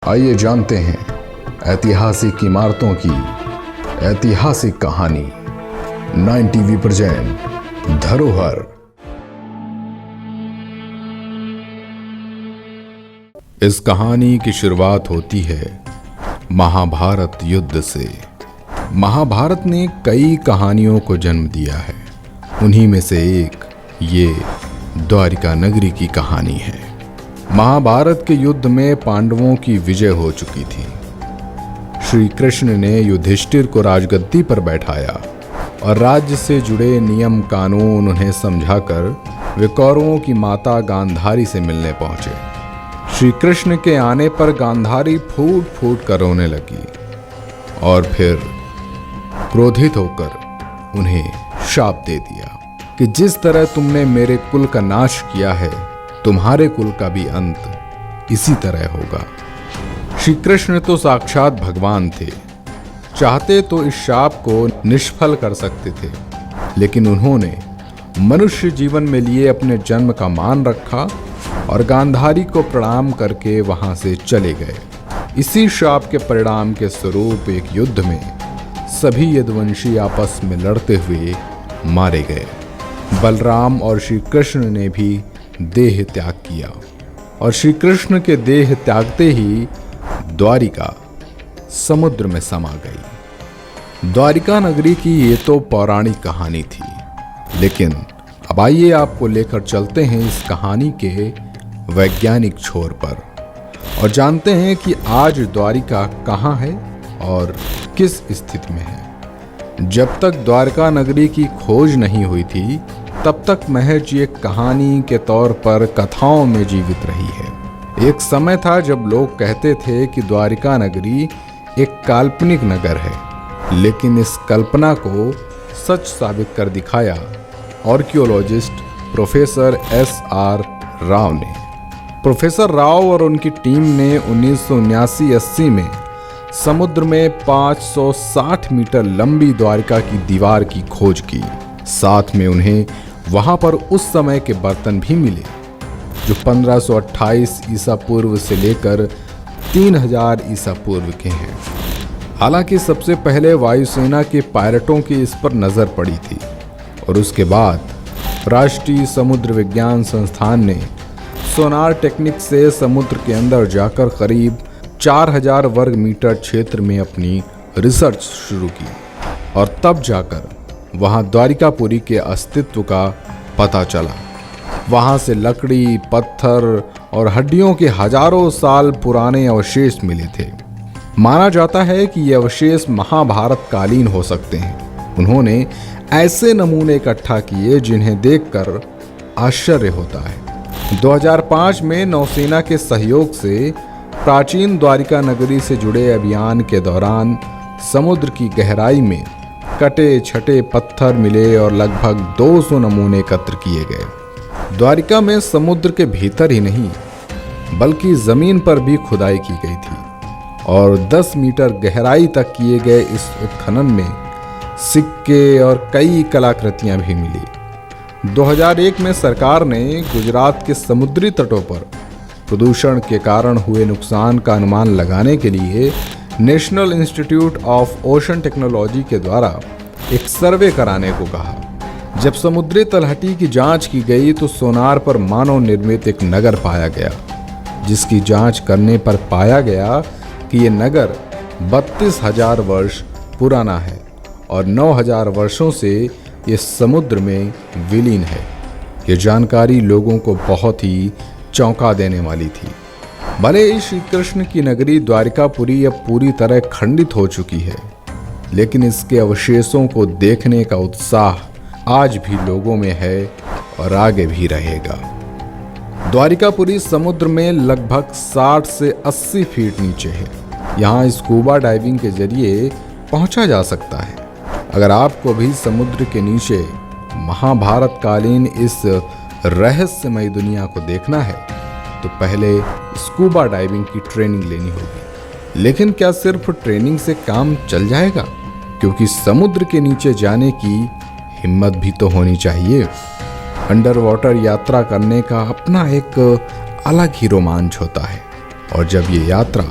आइए जानते हैं ऐतिहासिक इमारतों की ऐतिहासिक कहानी। 9 टीवी प्रेजेंट धरोहर। इस कहानी की शुरुआत होती है महाभारत युद्ध से। महाभारत ने कई कहानियों को जन्म दिया है, उन्हीं में से एक ये द्वारिका नगरी की कहानी है। महाभारत के युद्ध में पांडवों की विजय हो चुकी थी। श्री कृष्ण ने युधिष्ठिर को राजगद्दी पर बैठाया और राज्य से जुड़े नियम कानून उन्हें समझाकर वे कौरवों की माता गांधारी से मिलने पहुंचे। श्री कृष्ण के आने पर गांधारी फूट फूट कर रोने लगी और फिर क्रोधित होकर उन्हें शाप दे दिया कि जिस तरह तुमने मेरे कुल का नाश किया है, तुम्हारे कुल का भी अंत इसी तरह होगा। श्री कृष्ण तो साक्षात भगवान थे, चाहते तो इस शाप को निष्फल कर सकते थे, लेकिन उन्होंने मनुष्य जीवन में लिए अपने जन्म का मान रखा और गांधारी को प्रणाम करके वहां से चले गए। इसी शाप के परिणाम के स्वरूप एक युद्ध में सभी यदुवंशी आपस में लड़ते हुए मारे गए। बलराम और श्री कृष्ण ने भी देह त्याग किया और श्री कृष्ण के देह त्यागते ही द्वारिका समुद्र में समा गई। द्वारिका नगरी की ये तो पौराणिक कहानी थी, लेकिन अब आइए आपको लेकर चलते हैं इस कहानी के वैज्ञानिक छोर पर और जानते हैं कि आज द्वारिका कहाँ है और किस स्थिति में है। जब तक द्वारका नगरी की खोज नहीं हुई थी, तब तक महज एक कहानी के तौर पर कथाओं में जीवित रही है। एक समय था जब लोग कहते थे कि द्वारिका नगरी एक काल्पनिक नगर है, लेकिन इस कल्पना को सच साबित कर दिखाया आर्कियोलॉजिस्ट प्रोफेसर S.R. राव ने। प्रोफेसर राव और उनकी टीम ने 1979-80 में समुद्र में 560 मीटर लंबी द्वारिका की दीवार की खोज की। साथ में उन्हें वहां पर उस समय के बर्तन भी मिले जो 1528 ईसा पूर्व से लेकर 3000 ईसा पूर्व के हैं। हालांकि सबसे पहले वायुसेना के पायलटों की इस पर नजर पड़ी थी और उसके बाद राष्ट्रीय समुद्र विज्ञान संस्थान ने सोनार टेक्निक से समुद्र के अंदर जाकर करीब 4000 वर्ग मीटर क्षेत्र में अपनी रिसर्च शुरू की और तब जाकर वहां द्वारिकापुरी के अस्तित्व का पता चला। वहां से लकड़ी, पत्थर और हड्डियों के हजारों साल पुराने अवशेष मिले थे। माना जाता है कि ये अवशेष महाभारत कालीन हो सकते हैं। उन्होंने ऐसे नमूने इकट्ठा किए जिन्हें देखकर आश्चर्य होता है। 2005 में नौसेना के सहयोग से प्राचीन द्वारिका नगरी से जुड़े अभियान के दौरान समुद्र की गहराई में कटे छटे पत्थर मिले और लगभग 200 नमूने एकत्र किए गए। द्वारिका में समुद्र के भीतर ही नहीं बल्कि जमीन पर भी खुदाई की गई थी और 10 मीटर गहराई तक किए गए इस उत्खनन में सिक्के और कई कलाकृतियां भी मिली। 2001 में सरकार ने गुजरात के समुद्री तटों पर प्रदूषण के कारण हुए नुकसान का अनुमान लगाने के लिए national institute of ocean technology के द्वारा एक सर्वे कराने को कहा। जब समुद्री तलहटी की जांच की गई तो सोनार पर मानव निर्मित एक नगर पाया गया, जिसकी जांच करने पर पाया गया कि ये नगर 32,000 वर्ष पुराना है और 9,000 वर्षों से ये समुद्र में विलीन है। ये जानकारी लोगों को बहुत ही चौंका देने वाली थी। भले ही श्री कृष्ण की नगरी द्वारिकापुरी अब पूरी तरह खंडित हो चुकी है, लेकिन इसके अवशेषों को देखने का उत्साह आज भी लोगों में है और आगे भी रहेगा। द्वारिकापुरी समुद्र में लगभग 60 से 80 फीट नीचे है। यहाँ स्कूबा डाइविंग के जरिए पहुंचा जा सकता है। अगर आपको भी समुद्र के नीचे महाभारत कालीन इस रहस्यमय दुनिया को देखना है तो पहले स्कूबा डाइविंग की ट्रेनिंग लेनी होगी। लेकिन क्या सिर्फ ट्रेनिंग से काम चल जाएगा? क्योंकि समुद्र के नीचे जाने की हिम्मत भी तो होनी चाहिए। अंडर वाटर यात्रा करने का अपना एक अलग ही रोमांच होता है और जब ये यात्रा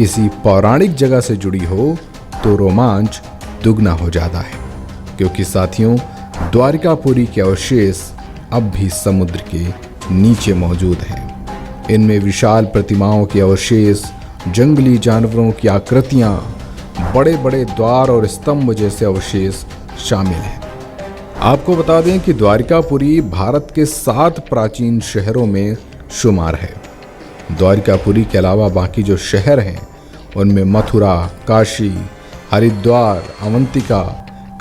किसी पौराणिक जगह से जुड़ी हो तो रोमांच दुगना हो जाता है, क्योंकि साथियों द्वारिकापुरी के अवशेष अब भी समुद्र के नीचे मौजूद हैं। इनमें विशाल प्रतिमाओं के अवशेष, जंगली जानवरों की आकृतियां, बड़े बड़े द्वार और स्तंभ जैसे अवशेष शामिल हैं। आपको बता दें कि द्वारिकापुरी भारत के 7 प्राचीन शहरों में शुमार है। द्वारिकापुरी के अलावा बाकी जो शहर हैं उनमें मथुरा, काशी, हरिद्वार, अवंतिका,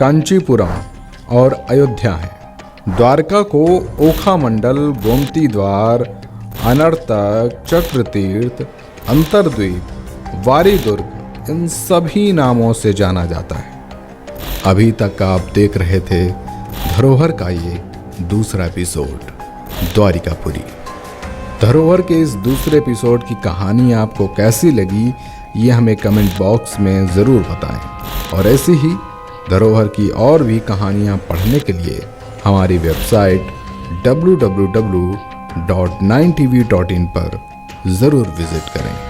कांचीपुरम और अयोध्या हैं। द्वारका को ओखा मंडल, गोमती द्वार, अनर्तक, चक्रतीर्थ, अंतरद्वीप, वारी दुर्ग इन सभी नामों से जाना जाता है। अभी तक आप देख रहे थे धरोहर का ये दूसरा एपिसोड द्वारिकापुरी। धरोहर के इस दूसरे एपिसोड की कहानी आपको कैसी लगी ये हमें कमेंट बॉक्स में ज़रूर बताएं, और ऐसी ही धरोहर की और भी कहानियाँ पढ़ने के लिए हमारी वेबसाइट www.9tv.in पर ज़रूर विज़िट करें।